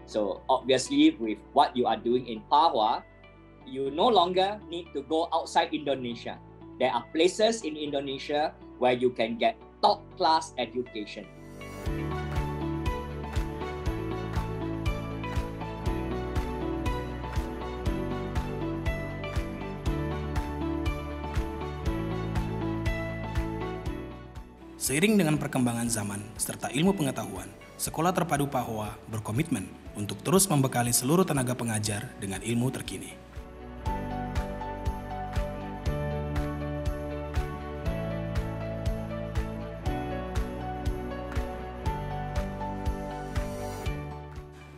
So obviously, with what you are doing in Pahua, you no longer need to go outside Indonesia. There are places in Indonesia where you can get top-class education. Seiring dengan perkembangan zaman serta ilmu pengetahuan, Sekolah Terpadu Pahua berkomitmen untuk terus membekali seluruh tenaga pengajar dengan ilmu terkini.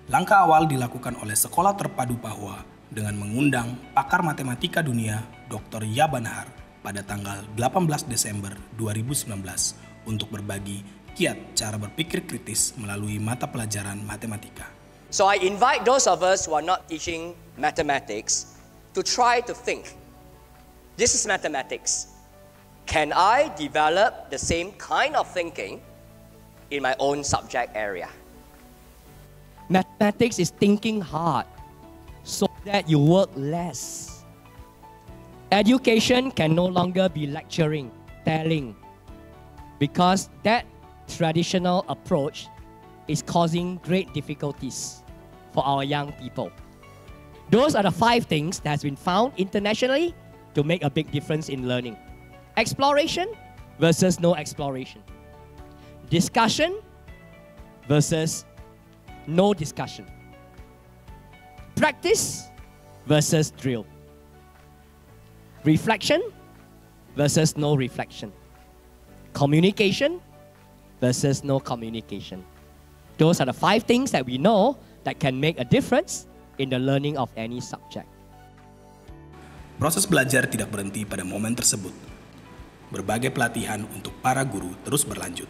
Langkah awal dilakukan oleh Sekolah Terpadu Pahua dengan mengundang pakar matematika dunia Dr. Yaban Har pada tanggal 18 Desember 2019 untuk berbagi kiat cara berpikir kritis melalui mata pelajaran matematika. So I invite those of us who are not teaching mathematics to try to think. This is mathematics. Can I develop the same kind of thinking in my own subject area? Mathematics is thinking hard so that you work less. Education can no longer be lecturing, telling, because that traditional approach is causing great difficulties for our young people. Those are the 5 things that has been found internationally to make a big difference in learning. Exploration versus no exploration. Discussion versus no discussion. Practice versus drill. Reflection versus no reflection. Communication versus no communication. Those are the 5 things that we know that can make a difference in the learning of any subject. Proses belajar tidak berhenti pada momen tersebut. Berbagai pelatihan untuk para guru terus berlanjut.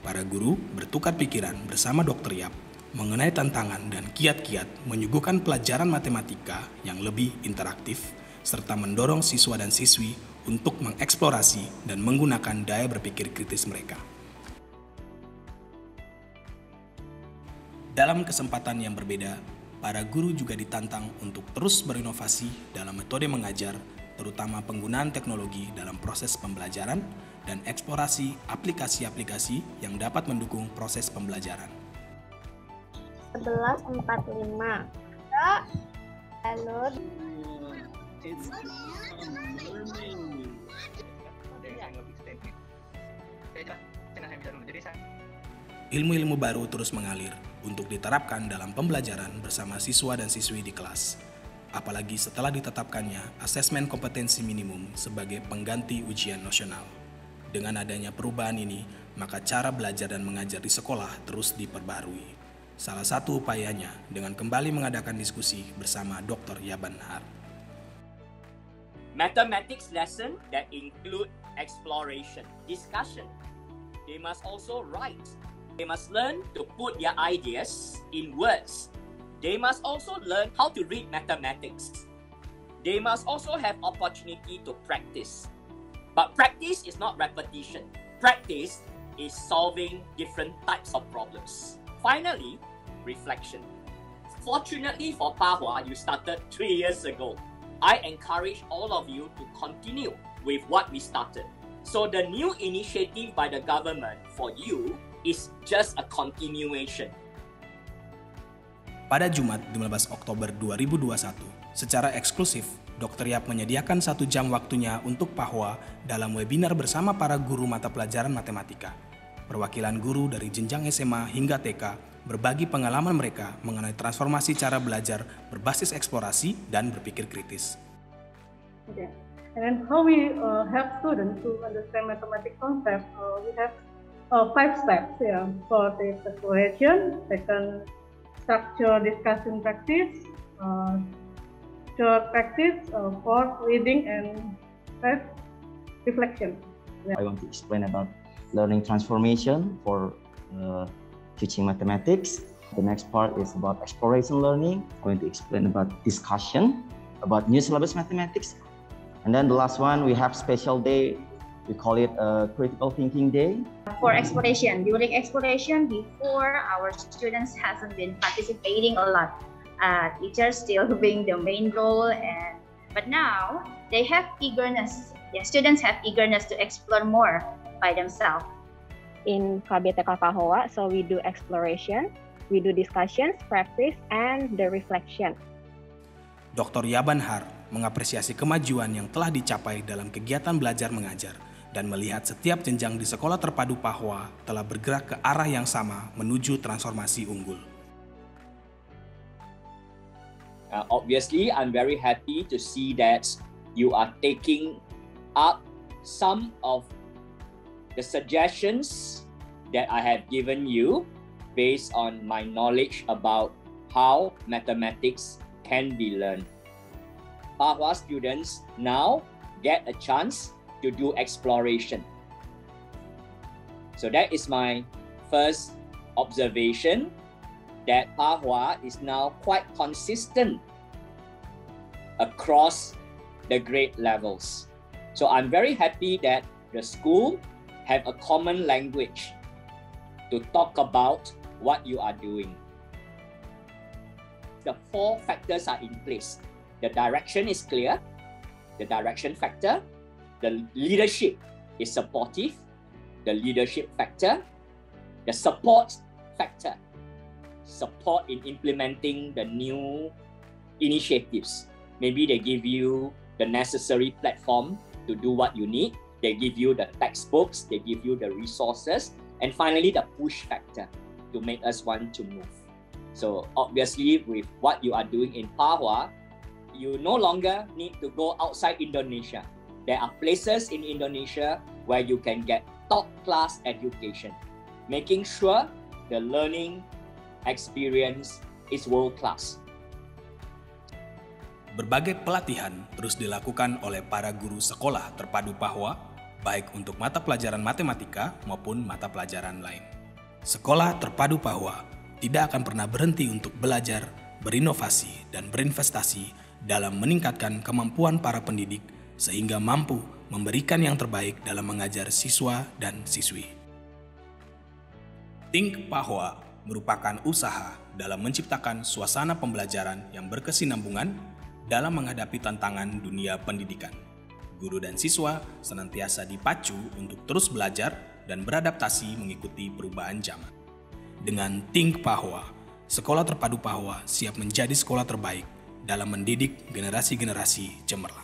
Para guru bertukar pikiran bersama Dr. Yap mengenai tantangan dan kiat-kiat menyuguhkan pelajaran matematika yang lebih interaktif, serta mendorong siswa dan siswi untuk mengeksplorasi dan menggunakan daya berpikir kritis mereka. Dalam kesempatan yang berbeda, para guru juga ditantang untuk terus berinovasi dalam metode mengajar, terutama penggunaan teknologi dalam proses pembelajaran dan eksplorasi aplikasi-aplikasi yang dapat mendukung proses pembelajaran. 11.45. Halo. Ilmu-ilmu baru terus mengalir untuk diterapkan dalam pembelajaran bersama siswa dan siswi di kelas. Apalagi setelah ditetapkannya asesmen kompetensi minimum sebagai pengganti ujian nasional. Dengan adanya perubahan ini, maka cara belajar dan mengajar di sekolah terus diperbarui. Salah satu upayanya dengan kembali mengadakan diskusi bersama Dr. Yaban Har. Mathematics lesson that include exploration, discussion. They must also write. They must learn to put their ideas in words. They must also learn how to read mathematics. They must also have opportunity to practice. But practice is not repetition. Practice is solving different types of problems. Finally, reflection. Fortunately for Pahua, you started 3 years ago. I encourage all of you to continue with what we started. So the new initiative by the government for you is just a continuation. Pada Jumat 15 Oktober 2021, secara eksklusif, Dr. Yap menyediakan 1 jam waktunya untuk Pahua dalam webinar bersama para guru mata pelajaran matematika. Perwakilan guru dari jenjang SMA hingga TK berbagi pengalaman mereka mengenai transformasi cara belajar berbasis eksplorasi dan berpikir kritis. Okay. And then how we help students to understand mathematics concept, we have 5 steps for the exploration, second structure discussion practice, short practice, fourth reading, and fifth reflection. I want to explain about learning transformation for teaching mathematics. The next part is about exploration learning. I'm going to explain about discussion, about new syllabus mathematics. And then the last one, we have special day We call it a critical thinking day. For exploration, during exploration, before our students hasn't been participating a lot. Teachers still being the main role, but now they have eagerness. The students have eagerness to explore more by themselves. In KBTK Pahoa, so we do exploration, we do discussions, practice, and the reflection. Dr. Yaban Har mengapresiasi kemajuan yang telah dicapai dalam kegiatan belajar mengajar dan melihat setiap jenjang di Sekolah Terpadu Pahoa telah bergerak ke arah yang sama menuju transformasi unggul. Obviously, I'm very happy to see that you are taking up some of the suggestions that I have given you based on my knowledge about how mathematics can be learned. Pahoa students now get a chance to do exploration. So that is my first observation, that Pahoa is now quite consistent across the grade levels. So I'm very happy that the school have a common language to talk about what you are doing. The 4 factors are in place. The direction is clear, the direction factor, the leadership is supportive, the leadership factor, the support factor, support in implementing the new initiatives. Maybe they give you the necessary platform to do what you need. They give you the textbooks, they give you the resources, and finally the push factor to make us want to move. So obviously with what you are doing in Pahoa, you no longer need to go outside Indonesia. There are places in Indonesia where you can get top-class education, making sure the learning experience is world-class. Berbagai pelatihan terus dilakukan oleh para guru Sekolah Terpadu Pahoa, baik untuk mata pelajaran matematika maupun mata pelajaran lain. Sekolah Terpadu Pahoa tidak akan pernah berhenti untuk belajar, berinovasi, dan berinvestasi dalam meningkatkan kemampuan para pendidik sehingga mampu memberikan yang terbaik dalam mengajar siswa dan siswi. Think Pahoa merupakan usaha dalam menciptakan suasana pembelajaran yang berkesinambungan dalam menghadapi tantangan dunia pendidikan. Guru dan siswa senantiasa dipacu untuk terus belajar dan beradaptasi mengikuti perubahan zaman. Dengan Think Pahoa, Sekolah Terpadu Pahoa siap menjadi sekolah terbaik dalam mendidik generasi-generasi cemerlang.